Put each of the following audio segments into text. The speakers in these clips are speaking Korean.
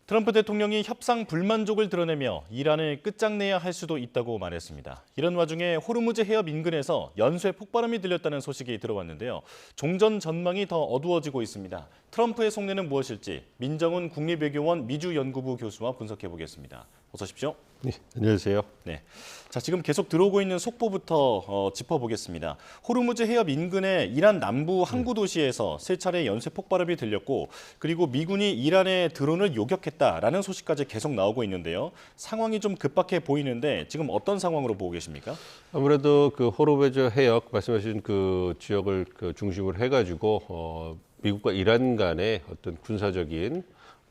트럼프 대통령이 협상 불만족을 드러내며 이란을 끝장내야 할 수도 있다고 말했습니다. 이런 와중에 호르무즈 해협 인근에서 연쇄 폭발음이 들렸다는 소식이 들어왔는데요. 종전 전망이 더 어두워지고 있습니다. 트럼프의 속내는 무엇일지 민정훈 국립외교원 미주연구부 교수와 분석해 보겠습니다. 어서 오십시오. 네, 안녕하세요. 네. 자, 지금 계속 들어오고 있는 속보부터 짚어보겠습니다. 호르무즈 해협 인근의 이란 남부 항구 도시에서 세 차례 연쇄 폭발음이 들렸고, 그리고 미군이 이란의 드론을 요격했다라는 소식까지 계속 나오고 있는데요. 상황이 좀 급박해 보이는데 지금 어떤 상황으로 보고 계십니까? 아무래도 그 호르무즈 해역 말씀하신 그 지역을 중심으로 해가지고 미국과 이란 간의 어떤 군사적인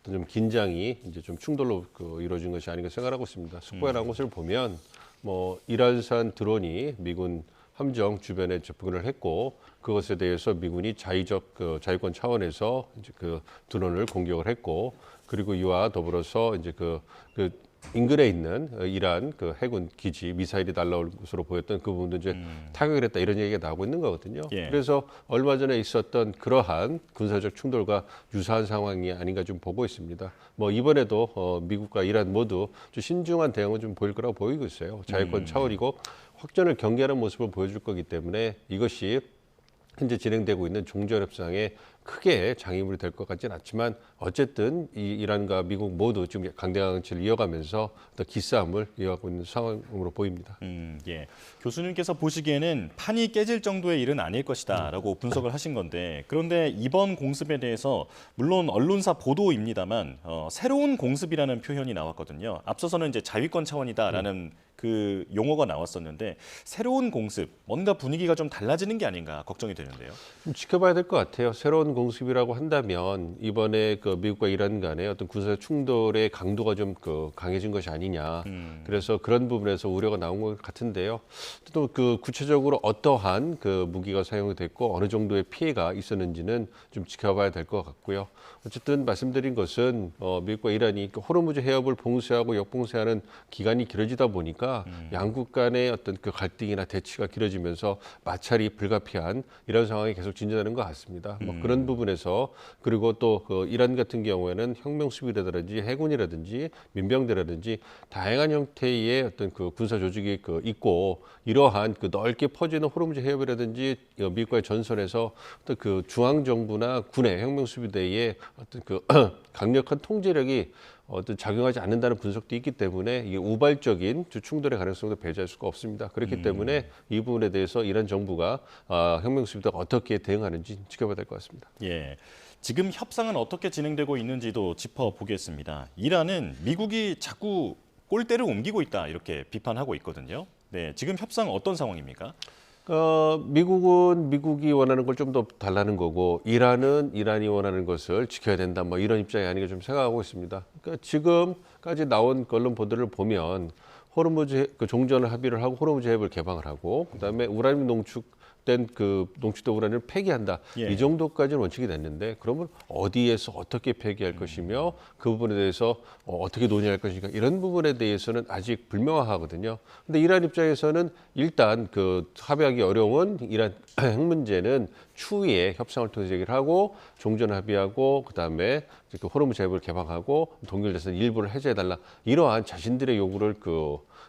좀 긴장이 이제 좀 충돌로 이루어진 것이 아닌가 생각하고 있습니다. 속보에 나온 것을 보면 뭐 이란산 드론이 미군 함정 주변에 접근을 했고, 그것에 대해서 미군이 자위권 차원에서 이제 그 드론을 공격을 했고, 그리고 이와 더불어서 이제 그 인근에 있는 이란 해군 기지 미사일이 날라올 것으로 보였던 그 부분도 이제 타격을 했다, 이런 얘기가 나오고 있는 거거든요. 예. 그래서 얼마 전에 있었던 그러한 군사적 충돌과 유사한 상황이 아닌가 좀 보고 있습니다. 뭐 이번에도 미국과 이란 모두 좀 신중한 대응을 좀 보일 거라고 보이고 있어요. 자위권 차원이고 확전을 경계하는 모습을 보여줄 거기 때문에 이것이 현재 진행되고 있는 종전협상에 크게 장애물이 될 것 같지는 않지만, 어쨌든 이란과 미국 모두 지금 강대강치를 이어가면서 더 기싸움을 이어가고 있는 상황으로 보입니다. 예. 교수님께서 보시기에는 판이 깨질 정도의 일은 아닐 것이다라고 분석을 하신 건데, 그런데 이번 공습에 대해서 물론 언론사 보도입니다만 새로운 공습이라는 표현이 나왔거든요. 앞서서는 이제 자위권 차원이다라는 그 용어가 나왔었는데, 새로운 공습, 뭔가 분위기가 좀 달라지는 게 아닌가 걱정이 되는데요. 좀 지켜봐야 될 것 같아요. 새로운 공습이라고 한다면 이번에 미국과 이란 간의 어떤 군사 충돌의 강도가 좀 강해진 것이 아니냐. 그래서 그런 부분에서 우려가 나온 것 같은데요. 또 구체적으로 어떠한 무기가 사용이 됐고 어느 정도의 피해가 있었는지는 좀 지켜봐야 될 것 같고요. 어쨌든 말씀드린 것은 미국과 이란이 호르무즈 해협을 봉쇄하고 역봉쇄하는 기간이 길어지다 보니까 양국 간의 어떤 갈등이나 대치가 길어지면서 마찰이 불가피한 이런 상황이 계속 진전하는 것 같습니다. 뭐 그런 부분에서, 그리고 또 이란 같은 경우에는 혁명 수비라든지 해군이라든지 민병대라든지 다양한 형태의 어떤 군사 조직이 있고, 이러한 넓게 퍼지는 호르무즈 해협이라든지 미국과의 전선에서 어떤 중앙 정부나 군의 혁명 수비대의 어떤 강력한 통제력이 작용하지 않는다는 분석도 있기 때문에 이게 우발적인 충돌의 가능성도 배제할 수가 없습니다. 그렇기 때문에 이 부분에 대해서 이란 정부가 혁명 수비대가 어떻게 대응하는지 지켜봐야 될 것 같습니다. 예. 지금 협상은 어떻게 진행되고 있는지도 짚어보겠습니다. 이란은 미국이 자꾸 꼴대를 옮기고 있다, 이렇게 비판하고 있거든요. 네, 지금 협상 어떤 상황입니까? 미국은 미국이 원하는 걸 좀 더 달라는 거고, 이란은 이란이 원하는 것을 지켜야 된다, 뭐 이런 입장이 아닌가 좀 생각하고 있습니다. 그러니까 지금까지 나온 언론 보도를 보면 호르무즈 종전을 합의를 하고 호르무즈 해협을 개방을 하고, 그다음에 우라늄 농축된 우라늄을 폐기한다. 예. 이 정도까지는 원칙이 됐는데, 그러면 어디에서 어떻게 폐기할 것이며 그 부분에 대해서 어떻게 논의할 것인가, 이런 부분에 대해서는 아직 불명확하거든요. 근데 이란 입장에서는 일단 합의하기 어려운 이란 핵 문제는 추후에 협상을 통해서 얘기를 하고 종전 합의하고, 그다음에 호르무즈 해협을 개방하고 동결돼서 일부를 해제해달라, 이러한 자신들의 요구를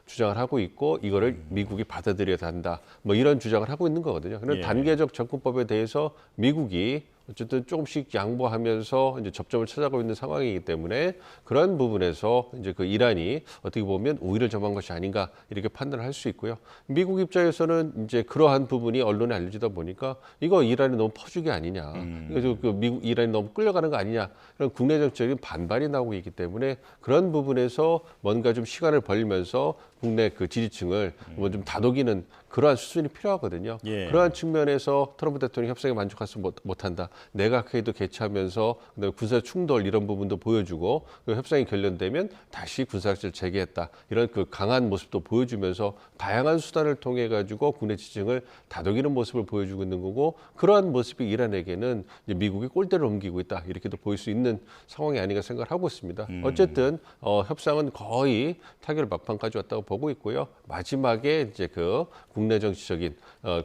주장을 하고 있고, 이거를 미국이 받아들여야 한다, 뭐 이런 주장을 하고 있는 거거든요. 그런데 예. 단계적 접근법에 대해서 미국이 어쨌든 조금씩 양보하면서 이제 접점을 찾아가고 있는 상황이기 때문에, 그러한 부분에서 이제 이란이 어떻게 보면 우위를 점한 것이 아닌가, 이렇게 판단을 할 수 있고요. 미국 입장에서는 이제 그러한 부분이 언론에 알려지다 보니까 이거 이란이 너무 퍼주기 아니냐, 그래서 이란이 너무 끌려가는 거 아니냐, 그런 국내 정책적인 반발이 나오고 있기 때문에, 그런 부분에서 뭔가 좀 시간을 벌리면서 국내 지지층을 뭐 좀 다독이는 그러한 수준이 필요하거든요. 예. 그러한 측면에서 트럼프 대통령이 협상에 만족하지 못한다, 내각회의도 개최하면서 군사 충돌 이런 부분도 보여주고, 협상이 결련되면 다시 군사학제를 재개했다, 이런 강한 모습도 보여주면서 다양한 수단을 통해 가지고 국내 지지층을 다독이는 모습을 보여주고 있는 거고, 그러한 모습이 이란에게는 이제 미국이 꼴대를 옮기고 있다, 이렇게도 보일 수 있는 상황이 아닌가 생각을 하고 있습니다. 어쨌든 협상은 거의 타결 막판까지 왔다고 보고 있고요. 마지막에 이제 국내 정치적인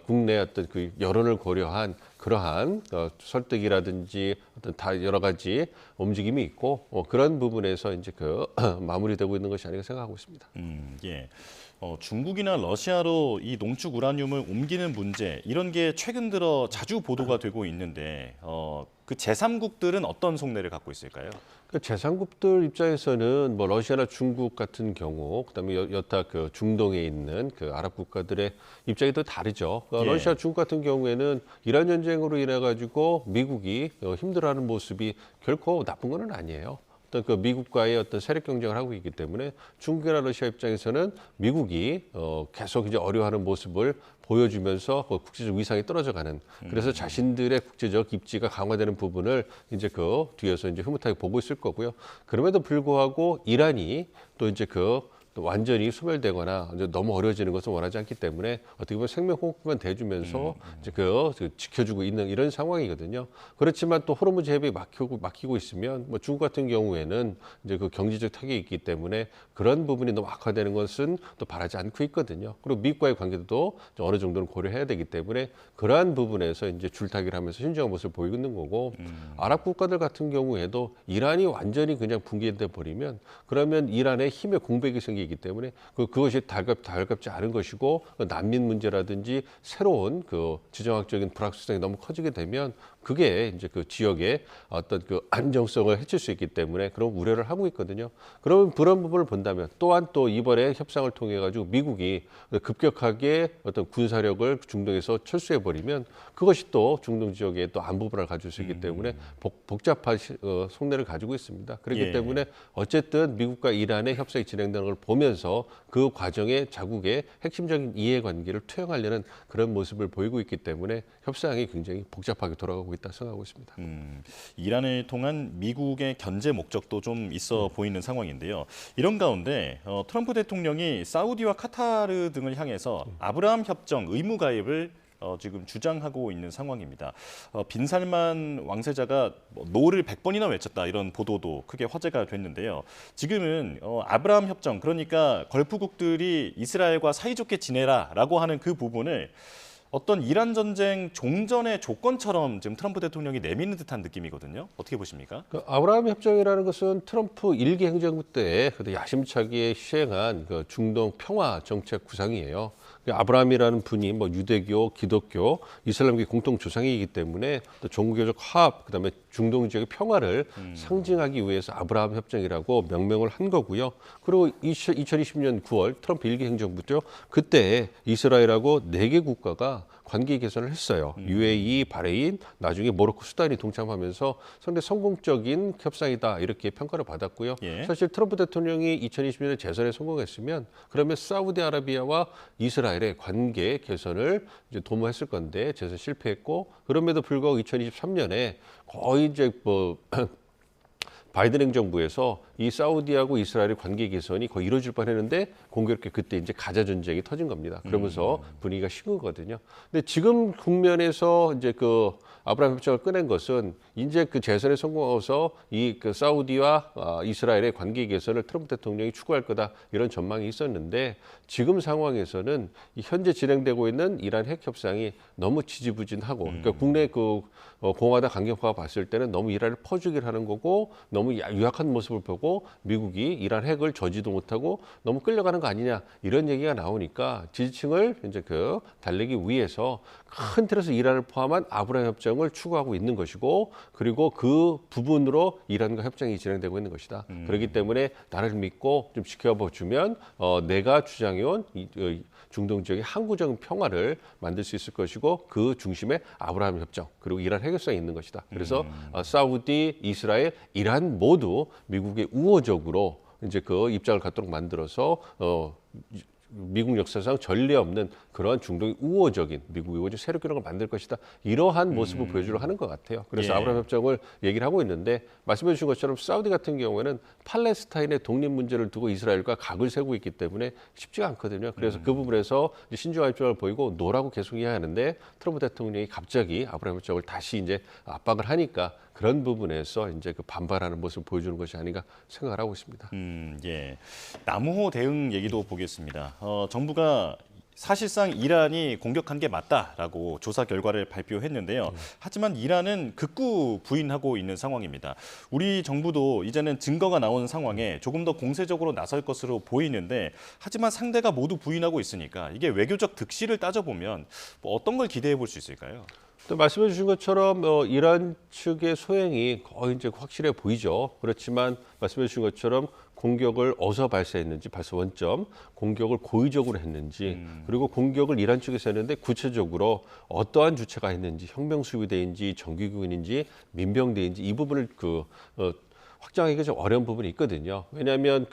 국내 어떤 여론을 고려한 그러한 설득이라든지 어떤 다 여러 가지 움직임이 있고 그런 부분에서 이제 그 마무리되고 있는 것이 아닌가 생각하고 있습니다. 예. 중국이나 러시아로 이 농축 우라늄을 옮기는 문제 이런 게 최근 들어 자주 보도가 되고 있는데 그 제3국들은 어떤 속내를 갖고 있을까요? 그 제3국들 입장에서는 뭐 러시아나 중국 같은 경우, 그다음에 여타 그 중동에 있는 그 아랍 국가들의 입장이 또 다르죠. 그러니까 예. 러시아, 중국 같은 경우에는 이란 전쟁으로 인해 가지고 미국이 힘들어하는 모습이 결코 나쁜 건 아니에요. 어떤 그 미국과의 어떤 세력 경쟁을 하고 있기 때문에 중국이나 러시아 입장에서는 미국이 계속 이제 어려워하는 모습을 보여주면서 국제적 위상이 떨어져가는, 그래서 자신들의 국제적 입지가 강화되는 부분을 이제 그 뒤에서 이제 흐뭇하게 보고 있을 거고요. 그럼에도 불구하고 이란이 또 이제 또 완전히 소멸되거나 이제 너무 어려워지는 것을 원하지 않기 때문에 어떻게 보면 생명호흡만 대주면서 이제 지켜주고 있는 이런 상황이거든요. 그렇지만 또 호르무즈 해협이 막히고 있으면 뭐 중국 같은 경우에는 이제 그 경제적 타격이 있기 때문에 그런 부분이 너무 악화되는 것은 또 바라지 않고 있거든요. 그리고 미국과의 관계도 어느 정도는 고려해야 되기 때문에 그러한 부분에서 이제 줄타기를 하면서 신중한 모습을 보이고 있는 거고, 아랍 국가들 같은 경우에도 이란이 완전히 그냥 붕괴돼 버리면 그러면 이란의 힘의 공백이 생기기 때문에 그것이 달갑지 않은 것이고, 난민 문제라든지 새로운 그 지정학적인 불확실성이 너무 커지게 되면 그게 이제 그 지역의 어떤 그 안정성을 해칠 수 있기 때문에 그런 우려를 하고 있거든요. 그러면 그런 부분을 본다면 또한 또 이번에 협상을 통해 가지고 미국이 급격하게 어떤 군사력을 중동에서 철수해 버리면 그것이 또 중동 지역에 또 안보 불안을 가질 수 있기 때문에 복잡한 속내를 가지고 있습니다. 그렇기 예. 때문에 어쨌든 미국과 이란의 협상이 진행되는 걸 보면서 그 과정에 자국의 핵심적인 이해관계를 투영하려는 그런 모습을 보이고 있기 때문에 협상이 굉장히 복잡하게 돌아가고 있다 생각하고 있습니다. 이란을 통한 미국의 견제 목적도 좀 있어 보이는 상황인데요. 이런 가운데 트럼프 대통령이 사우디와 카타르 등을 향해서 아브라함 협정 의무 가입을 지금 주장하고 있는 상황입니다. 빈살만 왕세자가 노를 100번이나 외쳤다 이런 보도도 크게 화제가 됐는데요. 지금은 아브라함 협정, 그러니까 걸프국들이 이스라엘과 사이좋게 지내라라고 하는 그 부분을 어떤 이란 전쟁 종전의 조건처럼 지금 트럼프 대통령이 내미는 듯한 느낌이거든요. 어떻게 보십니까? 그 아브라함 협정이라는 것은 트럼프 일기 행정부 때 야심차게 시행한 그 중동 평화 정책 구상이에요. 아브라함이라는 분이 뭐 유대교, 기독교, 이슬람교 공통 조상이기 때문에 또 종교적 화합, 그다음에 중동 지역의 평화를 상징하기 위해서 아브라함 협정이라고 명명을 한 거고요. 그리고 2020년 9월 트럼프 일기 행정부죠. 그때 이스라엘하고 4개 국가가 관계 개선을 했어요. UAE, 바레인, 나중에 모로코, 수단이 동참하면서 상당히 성공적인 협상이다 이렇게 평가를 받았고요. 예. 사실 트럼프 대통령이 2020년에 재선에 성공했으면 그러면 사우디아라비아와 이스라엘의 관계 개선을 이제 도모했을 건데 재선 실패했고, 그럼에도 불구하고 2023년에 거의 이제 뭐 바이든 행정부에서 이 사우디하고 이스라엘의 관계 개선이 거의 이루어질 뻔했는데 공교롭게 그때 이제 가자 전쟁이 터진 겁니다. 그러면서 분위기가 식은거든요. 근데 지금 국면에서 이제 그 아브라함 협정을 꺼낸 것은 이제 그 재선에 성공해서 이 그 사우디와 이스라엘의 관계 개선을 트럼프 대통령이 추구할 거다 이런 전망이 있었는데, 지금 상황에서는 이 현재 진행되고 있는 이란 핵 협상이 너무 지지부진하고, 그러니까 국내 그 공화당 강경파가 봤을 때는 너무 이란을 퍼주기를 하는 거고, 너무 유약한 모습을 보고 미국이 이란 핵을 저지도 못하고 너무 끌려가는 거 아니냐 이런 얘기가 나오니까 지지층을 이제 그 달래기 위해서 큰 틀에서 이란을 포함한 아브라함 협정을 추구하고 있는 것이고, 그리고 그 부분으로 이란과 협정이 진행되고 있는 것이다. 그렇기 때문에 나를 믿고 좀 지켜봐 주면 내가 주장해온 중동 지역의 항구적인 평화를 만들 수 있을 것이고, 그 중심에 아브라함 협정 그리고 이란 핵협상이 있는 것이다. 그래서 사우디, 이스라엘, 이란 모두 미국의 우호적으로 이제 그 입장을 갖도록 만들어서 미국 역사상 전례 없는 그러한 중동의 우호적인 미국의 우호적 세력 균형을 만들 것이다. 이러한 모습을 보여주려 하는 것 같아요. 그래서 예. 아브라함 협정을 얘기를 하고 있는데, 말씀해 주신 것처럼 사우디 같은 경우에는 팔레스타인의 독립 문제를 두고 이스라엘과 각을 세우고 있기 때문에 쉽지가 않거든요. 그래서 그 부분에서 신중한 입장을 보이고 노라고 계속 이야기하는데, 트럼프 대통령이 갑자기 아브라함 협정을 다시 이제 압박을 하니까 그런 부분에서 이제 그 반발하는 모습을 보여주는 것이 아닌가 생각을 하고 있습니다. 예. 남호 대응 얘기도 보겠습니다. 정부가 사실상 이란이 공격한 게 맞다라고 조사 결과를 발표했는데요. 하지만 이란은 극구 부인하고 있는 상황입니다. 우리 정부도 이제는 증거가 나온 상황에 조금 더 공세적으로 나설 것으로 보이는데 하지만 상대가 모두 부인하고 있으니까 이게 외교적 득실을 따져보면 뭐 어떤 걸 기대해 볼 수 있을까요? 또 말씀해 주신 것처럼 이란 측의 소행이 거의 이제 확실해 보이죠. 그렇지만 말씀해 주신 것처럼 공격을 어디서 발사했는지, 발사 원점, 공격을 고의적으로 했는지, 그리고 공격을 이란 측에서 했는데 구체적으로 어떠한 주체가 했는지, 혁명수비대인지, 정규군인지, 민병대인지 이 부분을 확정하기가 좀 어려운 부분이 있거든요. 왜냐하면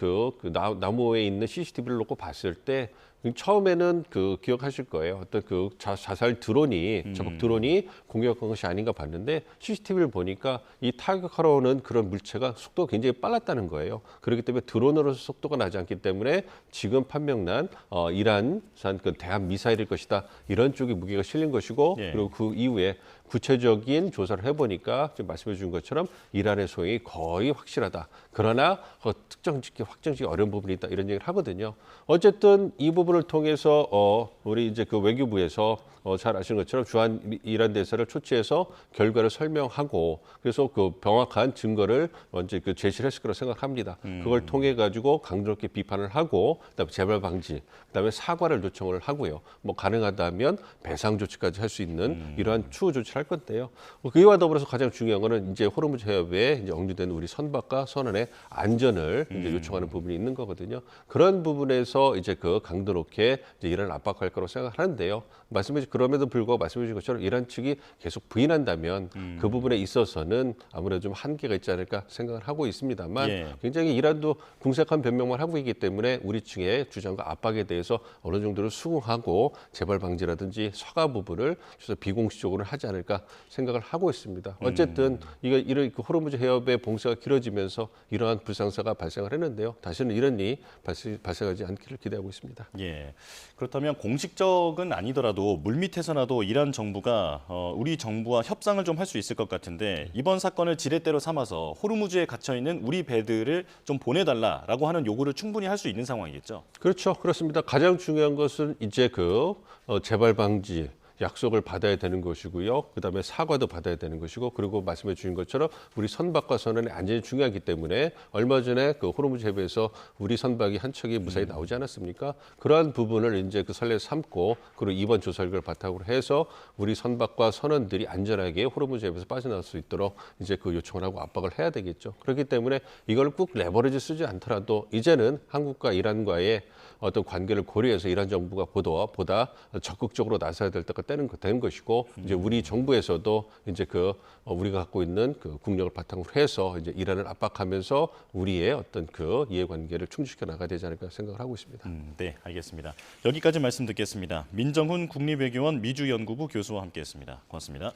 나무에 있는 CCTV를 놓고 봤을 때 처음에는 기억하실 거예요. 어떤 자살 드론이 적극 드론이 공격한 것이 아닌가 봤는데 CCTV를 보니까 이 타격하러 오는 그런 물체가 속도가 굉장히 빨랐다는 거예요. 그렇기 때문에 드론으로서 속도가 나지 않기 때문에 지금 판명난 이란산 대한 미사일일 것이다. 이런 쪽에 무게가 실린 것이고 예. 그리고 그 이후에 구체적인 조사를 해보니까 지금 말씀해 주신 것처럼 이란의 소행이 거의 확실하다. 그러나 확정짓기 어려운 부분이 있다. 이런 얘기를 하거든요. 어쨌든 이 부분을 통해서 우리 이제 외교부에서 잘 아시는 것처럼 주한 이란 대사를 초치해서 결과를 설명하고 그래서 명확한 증거를 먼저 제시를 했을 거라고 생각합니다. 그걸 통해 가지고 강도롭게 비판을 하고 그다음에 재발 방지, 그다음에 사과를 요청을 하고요. 뭐 가능하다면 배상 조치까지 할 수 있는 이러한 추후 조치를 할 건데요. 그와 더불어서 가장 중요한 거는 이제 호르무즈 해협에 이제 억류된 우리 선박과 선원의 안전을 이제 요청하는 부분이 있는 거거든요. 그런 부분에서 이제 강도 높게 이제 이란을 압박할 거라고 생각하는데요. 그럼에도 불구하고 말씀해 주신 것처럼 이란 측이 계속 부인한다면 그 부분에 있어서는 아무래도 좀 한계가 있지 않을까 생각을 하고 있습니다만 예. 굉장히 이란도 궁색한 변명만 하고 있기 때문에 우리 측의 주장과 압박에 대해서 어느 정도로 수긍하고 재발 방지라든지 서가 부분을 비공식적으로 하지 않을까 생각을 하고 있습니다. 어쨌든 이런 호르무즈 해협의 봉쇄가 길어지면서 이러한 불상사가 발생을 했는데요. 다시는 이런 일이 발생하지 않기를 기대하고 있습니다. 예. 그렇다면 공식적은 아니더라도 물밑에서나도 이란 정부가 우리 정부와 협상을 좀 할 수 있을 것 같은데 이번 사건을 지렛대로 삼아서 호르무즈에 갇혀 있는 우리 배들을 좀 보내달라라고 하는 요구를 충분히 할 수 있는 상황이겠죠. 그렇죠. 그렇습니다. 가장 중요한 것은 이제 재발 방지 약속을 받아야 되는 것이고요. 그다음에 사과도 받아야 되는 것이고 그리고 말씀해 주신 것처럼 우리 선박과 선원의 안전이 중요하기 때문에 얼마 전에 호르무즈 해협에서 우리 선박이 한 척이 무사히 나오지 않았습니까? 그러한 부분을 이제 선례 삼고 그리고 이번 조사 결과를 바탕으로 해서 우리 선박과 선원들이 안전하게 호르무즈 해협에서 빠져나올 수 있도록 이제 요청을 하고 압박을 해야 되겠죠. 그렇기 때문에 이걸 꼭 레버리지 쓰지 않더라도 이제는 한국과 이란과의 어떤 관계를 고려해서 이란 정부가 보다 적극적으로 나서야 될 때가 된 것이고 이제 우리 정부에서도 이제 우리가 갖고 있는 국력을 바탕으로 해서 이제 이란을 압박하면서 우리의 어떤 이해관계를 충족시켜 나가야 되지 않을까 생각을 하고 있습니다. 네, 알겠습니다. 여기까지 말씀 듣겠습니다. 민정훈 국립외교원 미주연구부 교수와 함께했습니다. 고맙습니다.